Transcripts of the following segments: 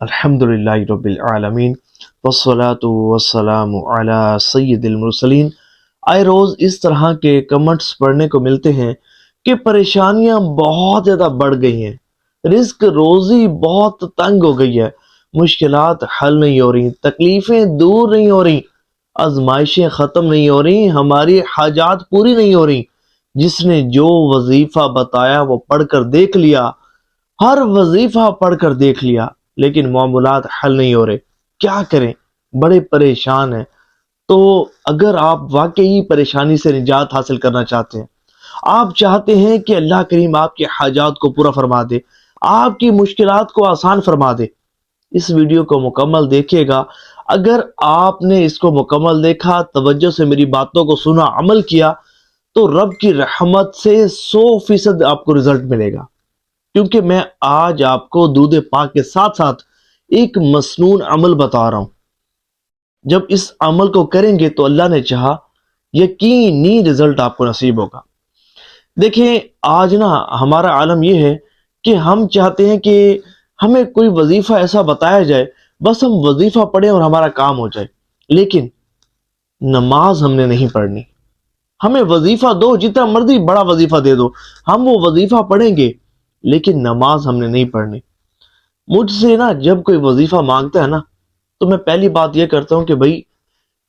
الحمدللہ رب العالمین والصلاة والسلام علی سید المرسلین۔ آئے روز اس طرح کے کمنٹس پڑھنے کو ملتے ہیں کہ پریشانیاں بہت زیادہ بڑھ گئی ہیں، رزق روزی بہت تنگ ہو گئی ہے، مشکلات حل نہیں ہو رہی، تکلیفیں دور نہیں ہو رہی، آزمائشیں ختم نہیں ہو رہی، ہماری حاجات پوری نہیں ہو رہی۔ جس نے جو وظیفہ بتایا وہ پڑھ کر دیکھ لیا، ہر وظیفہ پڑھ کر دیکھ لیا، لیکن معاملات حل نہیں ہو رہے، کیا کریں؟ بڑے پریشان ہیں۔ تو اگر آپ واقعی پریشانی سے نجات حاصل کرنا چاہتے ہیں، آپ چاہتے ہیں کہ اللہ کریم آپ کے حاجات کو پورا فرما دے، آپ کی مشکلات کو آسان فرما دے، اس ویڈیو کو مکمل دیکھیے گا۔ اگر آپ نے اس کو مکمل دیکھا، توجہ سے میری باتوں کو سنا، عمل کیا، تو رب کی رحمت سے 100% آپ کو رزلٹ ملے گا، کیونکہ میں آج آپ کو دودھ پاک کے ساتھ ساتھ ایک مسنون عمل بتا رہا ہوں۔ جب اس عمل کو کریں گے تو اللہ نے چاہا یقینی رزلٹ آپ کو نصیب ہوگا۔ دیکھیں، آج ہمارا عالم یہ ہے کہ ہم چاہتے ہیں کہ ہمیں کوئی وظیفہ ایسا بتایا جائے، بس ہم وظیفہ پڑھیں اور ہمارا کام ہو جائے، لیکن نماز ہم نے نہیں پڑھنی۔ ہمیں وظیفہ دو، جتنا مرضی بڑا وظیفہ دے دو، ہم وہ وظیفہ پڑھیں گے، لیکن نماز ہم نے نہیں پڑھنی۔ مجھ سے جب کوئی وظیفہ مانگتا ہے تو میں پہلی بات یہ کرتا ہوں کہ بھائی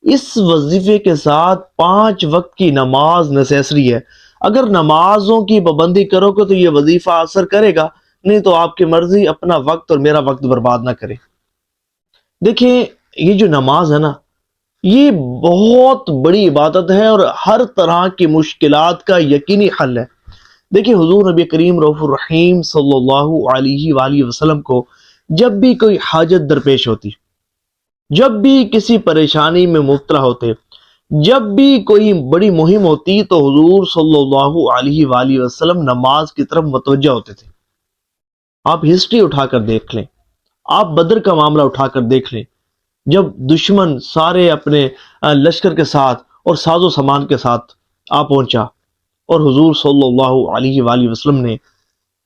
اس وظیفے کے ساتھ 5 وقت کی نماز نیسیسری ہے۔ اگر نمازوں کی پابندی کرو گے تو یہ وظیفہ اثر کرے گا، نہیں تو آپ کی مرضی، اپنا وقت اور میرا وقت برباد نہ کرے۔ دیکھیں، یہ جو نماز ہے یہ بہت بڑی عبادت ہے اور ہر طرح کی مشکلات کا یقینی حل ہے۔ دیکھیں، حضور نبی کریم رؤوف الرحیم صلی اللہ علیہ وآلہ وسلم کو جب بھی کوئی حاجت درپیش ہوتی، جب بھی کسی پریشانی میں مبتلا ہوتے، جب بھی کوئی بڑی مہم ہوتی، تو حضور صلی اللہ علیہ وآلہ وسلم نماز کی طرف متوجہ ہوتے تھے۔ آپ ہسٹری اٹھا کر دیکھ لیں، آپ بدر کا معاملہ اٹھا کر دیکھ لیں، جب دشمن سارے اپنے لشکر کے ساتھ اور ساز و سامان کے ساتھ آ پہنچا اور حضور صلی اللہ علیہ وآلہ وسلم نے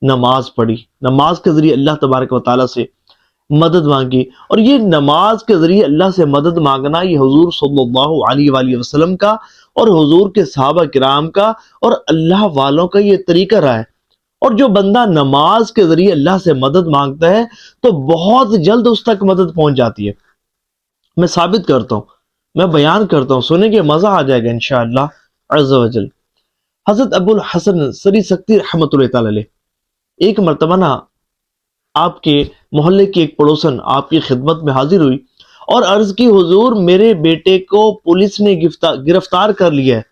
نماز پڑھی، نماز کے ذریعے اللہ تبارک و تعالیٰ سے مدد مانگی۔ اور یہ نماز کے ذریعے اللہ سے مدد مانگنا، یہ حضور صلی اللہ علیہ وآلہ وسلم کا اور حضور کے صحابہ کرام کا اور اللہ والوں کا یہ طریقہ رہا ہے۔ اور جو بندہ نماز کے ذریعے اللہ سے مدد مانگتا ہے تو بہت جلد اس تک مدد پہنچ جاتی ہے۔ میں ثابت کرتا ہوں، میں بیان کرتا ہوں، سنیں گے مزہ آ جائے گا انشاءاللہ عز و جل۔ حضرت ابو الحسن سری سکتی رحمۃ اللہ تعالی علیہ ایک مرتبہ آپ کے محلے کی ایک پڑوسن آپ کی خدمت میں حاضر ہوئی اور عرض کی، حضور میرے بیٹے کو پولیس نے گرفتار کر لیا ہے،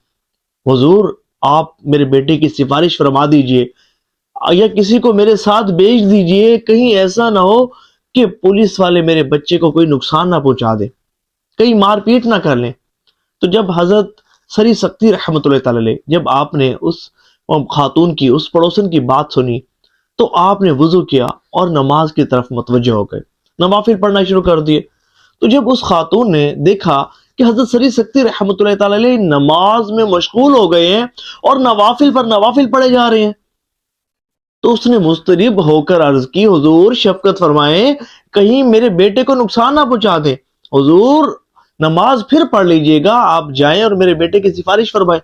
حضور آپ میرے بیٹے کی سفارش فرما دیجئے یا کسی کو میرے ساتھ بھیج دیجئے، کہیں ایسا نہ ہو کہ پولیس والے میرے بچے کو کوئی نقصان نہ پہنچا دے، کہیں مار پیٹ نہ کر لیں۔ تو جب حضرت سری سکتی رحمۃ اللہ تعالی علیہ جب آپ نے اس خاتون کی، اس پڑوسن کی بات سنی، تو آپ نے وضو کیا اور نماز کی طرف متوجہ ہو گئے، نوافل پڑھنا شروع کر دیے۔ تو جب اس خاتون نے دیکھا کہ حضرت سری سکتی رحمۃ اللہ تعالی علیہ نماز میں مشغول ہو گئے ہیں اور نوافل پر نوافل پڑھے جا رہے ہیں، تو اس نے مضطرب ہو کر عرض کی، حضور شفقت فرمائیں، کہیں میرے بیٹے کو نقصان نہ پہنچا دیں، حضور نماز پھر پڑھ لیجئے گا، آپ جائیں اور میرے بیٹے کی سفارش فرمائیں۔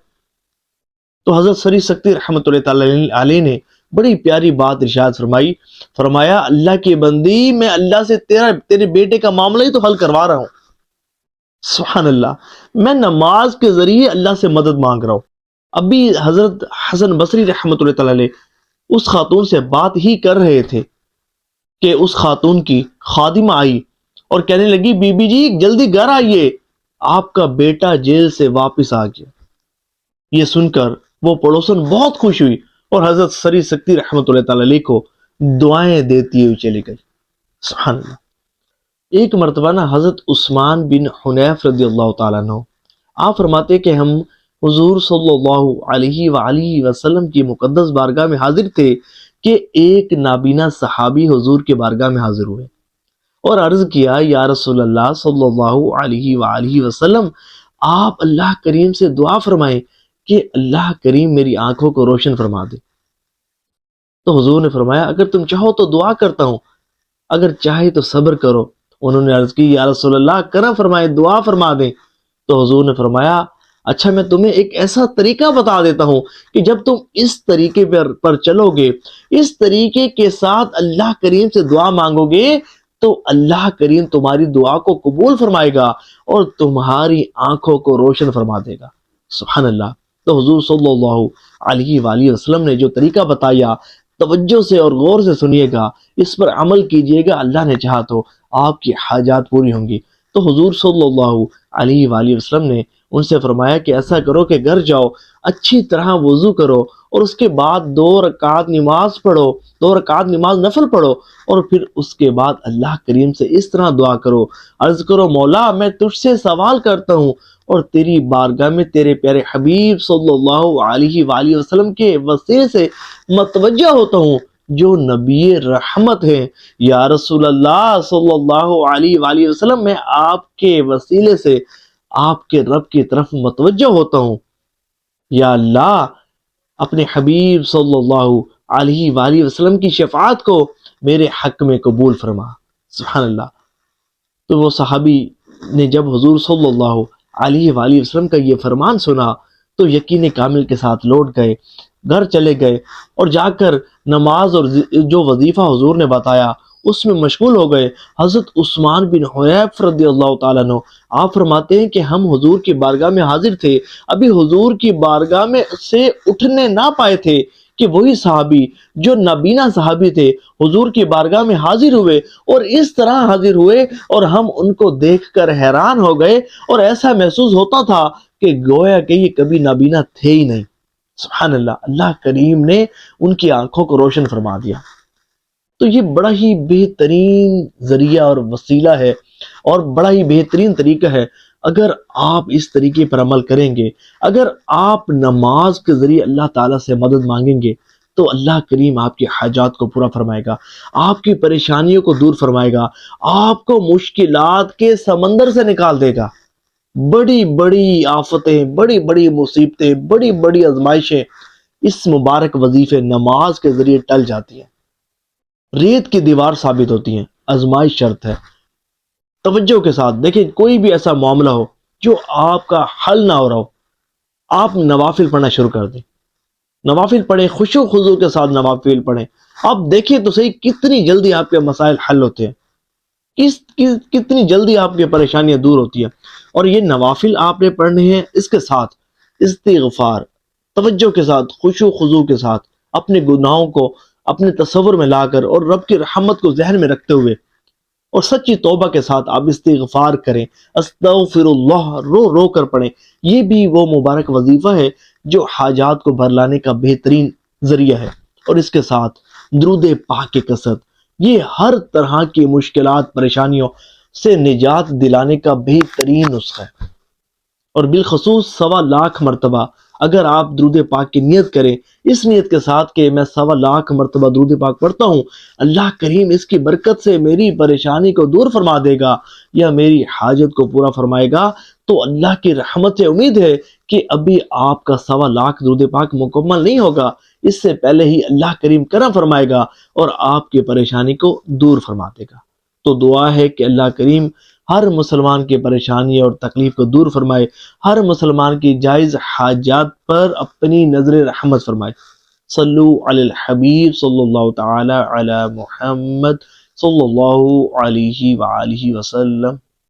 تو حضرت سری سکتی رحمۃ اللہ تعالی علیہ نے بڑی پیاری بات ارشاد فرمائی، فرمایا، اللہ کی بندی، میں اللہ سے تیرے بیٹے کا معاملہ ہی تو حل کروا رہا ہوں۔ سبحان اللہ، میں نماز کے ذریعے اللہ سے مدد مانگ رہا ہوں۔ ابھی حضرت حسن بصری رحمۃ اللہ تعالی علیہ اس خاتون سے بات ہی کر رہے تھے کہ اس خاتون کی خادمہ آئی اور کہنے لگی، بی بی جی جلدی گھر آئیے، آپ کا بیٹا جیل سے واپس آ گیا۔ یہ سن کر وہ پڑوسن بہت خوش ہوئی اور حضرت سری سکتی رحمۃ اللہ تعالی علیہ کو دعائیں دیتی ہوئی چلی گئی۔ سبحان اللہ۔ ایک مرتبہ حضرت عثمان بن حنیف رضی اللہ تعالیٰ عنہ آپ فرماتے کہ ہم حضور صلی اللہ علیہ وآلہ وسلم کی مقدس بارگاہ میں حاضر تھے کہ ایک نابینا صحابی حضور کے بارگاہ میں حاضر ہوئے اور عرض کیا، یا رسول اللہ صلی اللہ علیہ وآلہ وسلم، آپ اللہ کریم سے دعا فرمائیں کہ اللہ کریم میری آنکھوں کو روشن فرما دے۔ تو حضور نے فرمایا، اگر تم چاہو تو دعا کرتا ہوں، اگر چاہے تو صبر کرو۔ انہوں نے عرض کی یا رسول اللہ کرم فرمائے، دعا فرما دیں۔ تو حضور نے فرمایا اچھا میں تمہیں ایک ایسا طریقہ بتا دیتا ہوں کہ جب تم اس طریقے پر چلو گے، اس طریقے کے ساتھ اللہ کریم سے دعا مانگو گے تو اللہ کریم تمہاری دعا کو قبول فرمائے گا اور تمہاری آنکھوں کو روشن فرما دے گا۔ سبحان اللہ۔ تو حضور صلی اللہ علیہ وآلہ وسلم نے جو طریقہ بتایا، توجہ سے اور غور سے سنیے گا، اس پر عمل کیجئے گا، اللہ نے چاہا تو آپ کی حاجات پوری ہوں گی۔ تو حضور صلی اللہ علیہ وآلہ وسلم نے ان سے فرمایا کہ ایسا کرو کہ گھر جاؤ، اچھی طرح وضو کرو اور اس کے بعد 2 رکعت نماز پڑھو، 2 رکعت نماز نفل پڑھو، اور پھر اس کے بعد اللہ کریم سے اس طرح دعا کرو، عرض کرو مولا میں تجھ سے سوال کرتا ہوں اور تیری بارگاہ میں تیرے پیارے حبیب صلی اللہ علیہ وآلہ وسلم کے وسیلے سے متوجہ ہوتا ہوں جو نبی رحمت ہے۔ یا رسول اللہ صلی اللہ علیہ وآلہ وسلم میں آپ کے وسیلے سے آپ کے رب کی طرف متوجہ ہوتا ہوں۔ یا اللہ اپنے حبیب صلی اللہ علیہ وآلہ وسلم کی شفاعت کو میرے حق میں قبول فرما۔ سبحان اللہ۔ تو وہ صحابی نے جب حضور صلی اللہ علیہ وآلہ وسلم کا یہ فرمان سنا تو یقین کامل کے ساتھ لوٹ گئے، گھر چلے گئے اور جا کر نماز اور جو وظیفہ حضور نے بتایا اس میں مشغول ہو گئے۔ حضرت عثمان بن حنیف رضی اللہ تعالیٰ عنہ آپ فرماتے ہیں کہ ہم حضور کی بارگاہ میں حاضر تھے، ابھی حضور کی بارگاہ میں سے اٹھنے نہ پائے تھے کہ وہی صحابی جو نابینا صحابی تھے حضور کی بارگاہ میں حاضر ہوئے، اور اس طرح حاضر ہوئے اور ہم ان کو دیکھ کر حیران ہو گئے اور ایسا محسوس ہوتا تھا کہ گویا کہ یہ کبھی نابینا تھے ہی نہیں۔ سبحان اللہ۔ اللہ کریم نے ان کی آنکھوں کو روشن فرما دیا۔ تو یہ بڑا ہی بہترین ذریعہ اور وسیلہ ہے اور بڑا ہی بہترین طریقہ ہے۔ اگر آپ اس طریقے پر عمل کریں گے، اگر آپ نماز کے ذریعے اللہ تعالیٰ سے مدد مانگیں گے تو اللہ کریم آپ کی حاجات کو پورا فرمائے گا، آپ کی پریشانیوں کو دور فرمائے گا، آپ کو مشکلات کے سمندر سے نکال دے گا۔ بڑی بڑی آفتیں، بڑی بڑی مصیبتیں، بڑی بڑی آزمائشیں اس مبارک وظیفے نماز کے ذریعے ٹل جاتی ہیں، ریت کی دیوار ثابت ہوتی ہیں۔ آزمائش شرط ہے۔ توجہ کے ساتھ دیکھیں، کوئی بھی ایسا معاملہ ہو جو آپ کا حل نہ ہو رہا ہو، آپ نوافل پڑھنا شروع کر دیں، نوافل پڑھیں، خشوع و خضوع کے ساتھ نوافل پڑھیں۔ آپ دیکھیں تو صحیح کتنی جلدی آپ کے مسائل حل ہوتے ہیں، کتنی جلدی آپ کی پریشانیاں دور ہوتی ہیں۔ اور یہ نوافل آپ نے پڑھنے ہیں، اس کے ساتھ استغفار، توجہ کے ساتھ، خشوع و خضوع کے ساتھ، اپنے گناہوں کو اپنے تصور میں لا کر اور رب کی رحمت کو ذہن میں رکھتے ہوئے اور سچی توبہ کے ساتھ آپ استغفار کریں، استغفر اللہ رو رو کر پڑھیں۔ یہ بھی وہ مبارک وظیفہ ہے جو حاجات کو بھر لانے کا بہترین ذریعہ ہے۔ اور اس کے ساتھ درود پاک کی کثرت، یہ ہر طرح کی مشکلات پریشانیوں سے نجات دلانے کا بہترین نسخہ ہے۔ اور بالخصوص 1.25 مرتبہ اگر آپ درود پاک کی نیت کریں، اس نیت کے ساتھ کہ میں 1.25 مرتبہ درود پاک پڑھتا ہوں، اللہ کریم اس کی برکت سے میری پریشانی کو دور فرما دے گا یا میری حاجت کو پورا فرمائے گا، تو اللہ کی رحمت سے امید ہے کہ ابھی آپ کا 1.25 درود پاک مکمل نہیں ہوگا، اس سے پہلے ہی اللہ کریم کرم فرمائے گا اور آپ کی پریشانی کو دور فرما دے گا۔ تو دعا ہے کہ اللہ کریم ہر مسلمان کی پریشانی اور تکلیف کو دور فرمائے، ہر مسلمان کی جائز حاجات پر اپنی نظر رحمت فرمائے۔ صلو علی الحبیب صلی اللہ تعالی علی محمد صلی اللہ علیہ وآلہ وسلم۔